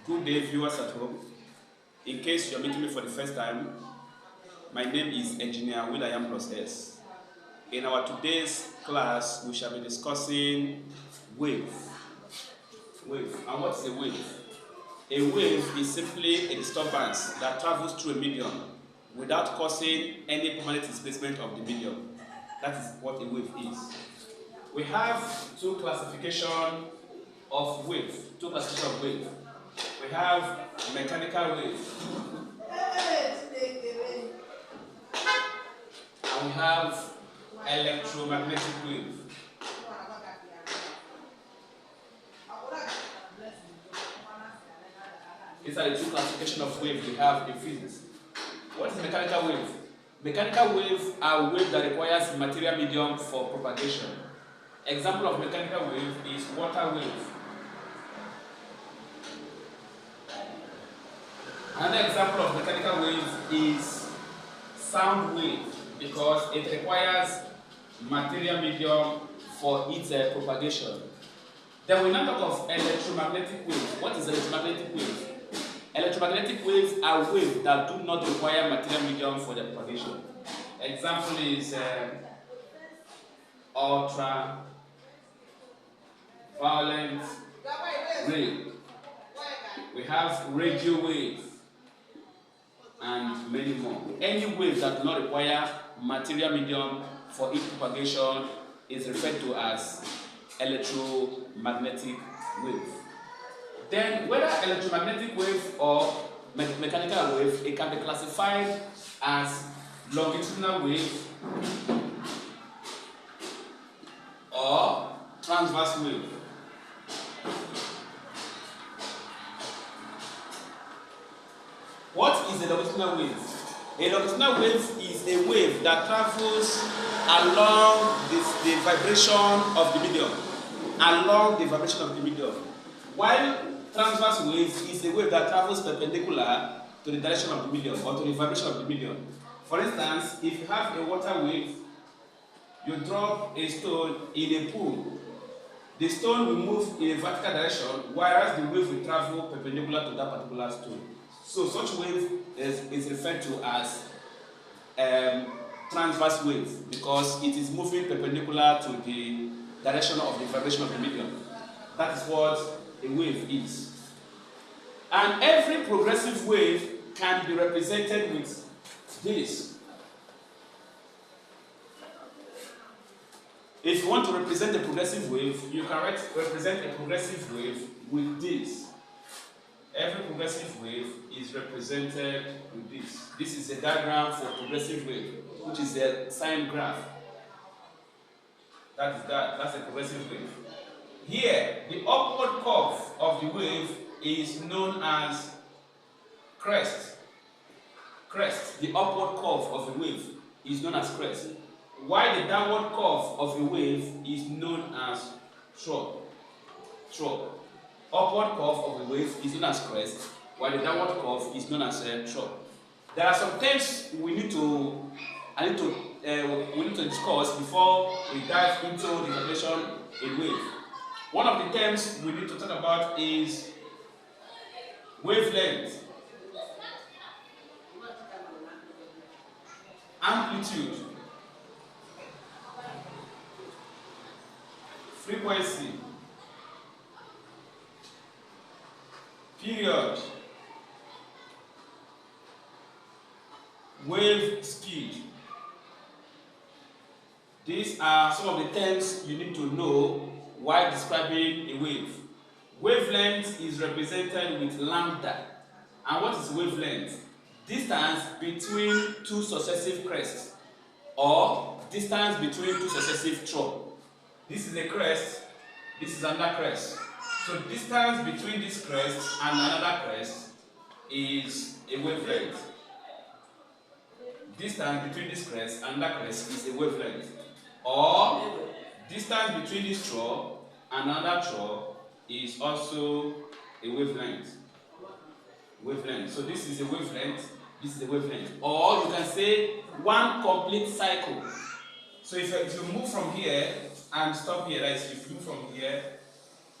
Good day, viewers at home. In case you're meeting me for the first time, my name is Engineer Will.i.am plus S. In our today's class, we shall be discussing wave. And what is a wave? A wave is simply a disturbance that travels through a medium without causing any permanent displacement of the medium. That is what a wave is. We have two classifications of wave. We have mechanical wave and we have electromagnetic wave. These are the two classifications of wave we have in physics. What is mechanical wave? Mechanical wave are waves that requires material medium for propagation. Example of mechanical wave is water wave. Another example of mechanical wave is sound wave because it requires material medium for its propagation. Then we now talk of electromagnetic wave. What is electromagnetic wave? Electromagnetic waves are waves that do not require material medium for their propagation. Example is ultraviolet ray. We have radio wave and many more. Any wave that do not require material medium for its propagation is referred to as electromagnetic wave. Then whether electromagnetic wave or mechanical wave, it can be classified as longitudinal wave or transverse wave. What is a longitudinal wave? A longitudinal wave is a wave that travels along the vibration of the medium. While transverse wave is a wave that travels perpendicular to the direction of the medium or to the vibration of the medium. For instance, if you have a water wave, you drop a stone in a pool. The stone will move in a vertical direction, whereas the wave will travel perpendicular to that particular stone. So such wave is referred to as transverse wave because it is moving perpendicular to the direction of the vibration of the medium. That is what a wave is. And every progressive wave can be represented with this. If you want to represent a progressive wave, you can represent a progressive wave with this. Every progressive wave is represented with this. This is a diagram for progressive wave, which is a sine graph. That's a progressive wave. Here, the upward curve of the wave is known as crest. The upward curve of the wave is known as crest, while the downward curve of the wave is known as trough. Upward curve of the wave is known as crest, while the downward curve is known as trough. There are some terms we need to discuss before we dive into the definition in wave. One of the terms we need to talk about is wavelength, amplitude, frequency, period, wave speed. These are some of the terms you need to know while describing a wave. Wavelength is represented with lambda. And what is wavelength? Distance between two successive crests or distance between two successive troughs. This is a crest, this is another crest. So distance between this crest and another crest is a wavelength. Distance between this crest and that crest is a wavelength. Or distance between this trough and another trough is also a wavelength. So this is a wavelength, this is a wavelength. Or you can say one complete cycle. So if you move from here and stop here, if you move from here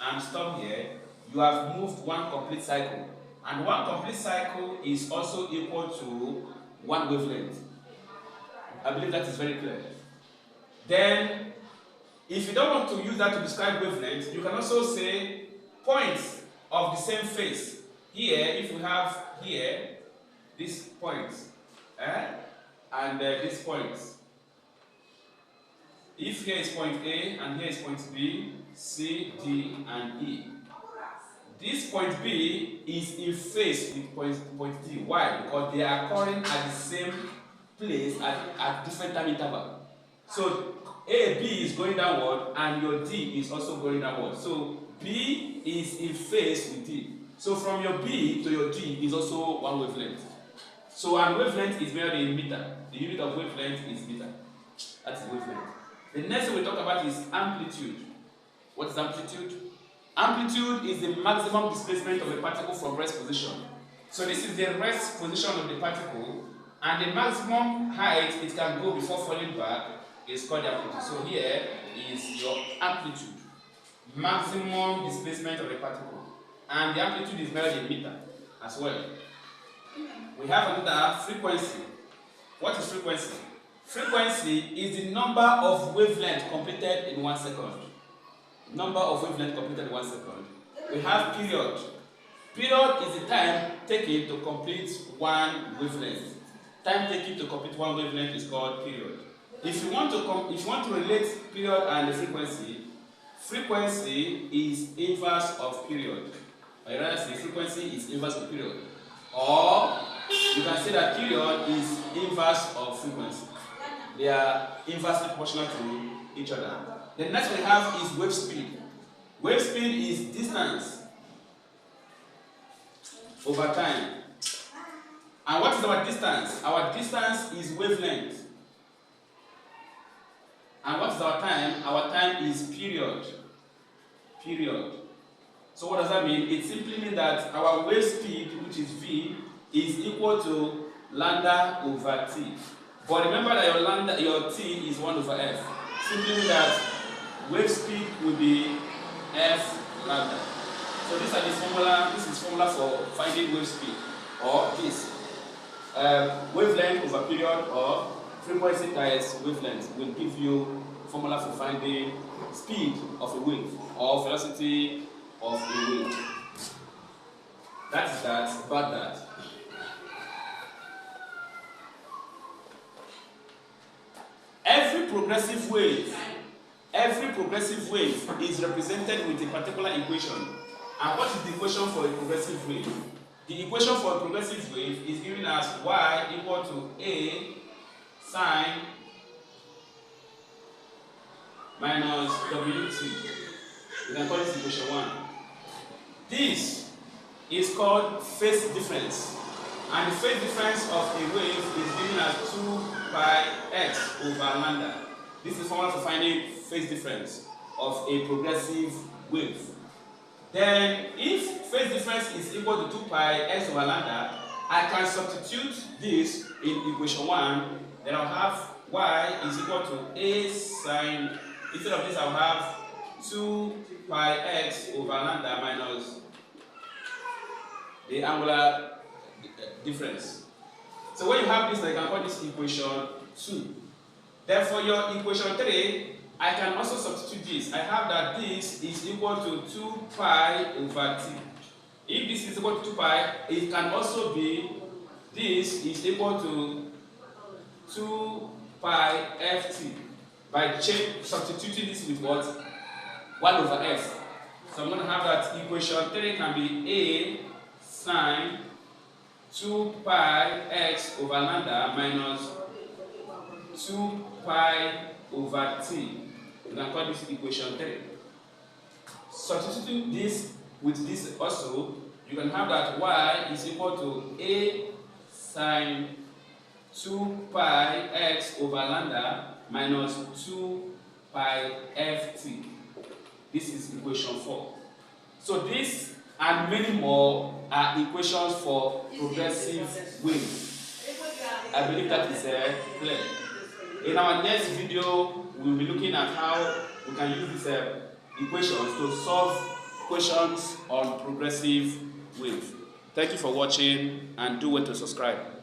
and stop here, you have moved one complete cycle. And one complete cycle is also equal to one wavelength. I believe that is very clear. Then, if you don't want to use that to describe wavelength, you can also say points of the same phase. Here, if you have here, this point, and this point. If here is point A and here is point B, C, D, and E. This point B is in phase with point D. Why? Because they are occurring at the same place at different time interval. So A, B is going downward and your D is also going downward. So B is in phase with D. So from your B to your D is also one wavelength. So our wavelength is measured in meter. The unit of wavelength is meter. That's the wavelength. The next thing we talk about is amplitude. What is amplitude? Amplitude is the maximum displacement of a particle from rest position. So this is the rest position of the particle, and the maximum height it can go before falling back is called the amplitude. So here is your amplitude. Maximum displacement of a particle. And the amplitude is measured in meter as well. We have another frequency. What is frequency? Frequency is the number of wavelengths completed in 1 second. Number of wavelengths completed in 1 second. We have period. Period is the time taken to complete one wavelength. Time taken to complete one wavelength is called period. If you want to relate period and the frequency is inverse of period. Or rather say frequency is inverse of period. Or you can say that period is inverse of frequency. They are inversely proportional to each other. The next we have is wave speed. Wave speed is distance over time. And what is our distance? Our distance is wavelength. And what is our time? Our time is period. Period. So what does that mean? It simply means that our wave speed, which is v, is equal to lambda over t. But remember that your t is 1 over f. Simply means that wave speed will be f lambda. So this is formula for finding wave speed, or this wavelength over period, or frequency times wavelength will give you formula for finding speed of a wave or velocity of a wave. That's that, but that. Every progressive wave is represented with a particular equation. And what is the equation for a progressive wave? The equation for a progressive wave is given as y equal to a sine minus wt. You can call this equation 1. This is called phase difference. And the phase difference of a wave is given as 2 pi x over lambda. This is formula for finding phase difference of a progressive wave. Then, if phase difference is equal to 2 pi x over lambda, I can substitute this in equation 1. Then I'll have y is equal to a sine. Instead of this, I'll have 2 pi x over lambda minus the angular difference. So when you have this, I can call this equation 2. Then for your equation 3, I can also substitute this. I have that this is equal to 2 pi over t. If this is equal to 2 pi, it can also be this is equal to 2 pi ft by substituting this with what? 1 over f. So I'm going to have that equation 3 can be a sine 2 pi x over lambda minus 2 pi over t. You can call this equation 3. Substituting this with this also, you can have that y is equal to a sine 2 pi x over lambda minus 2 pi ft. This is equation 4. So this and many more are equations for progressive wave. I believe that is clear. In our next video, we will be looking at how we can use these equations to solve questions on progressive wave. Thank you for watching and do well to subscribe.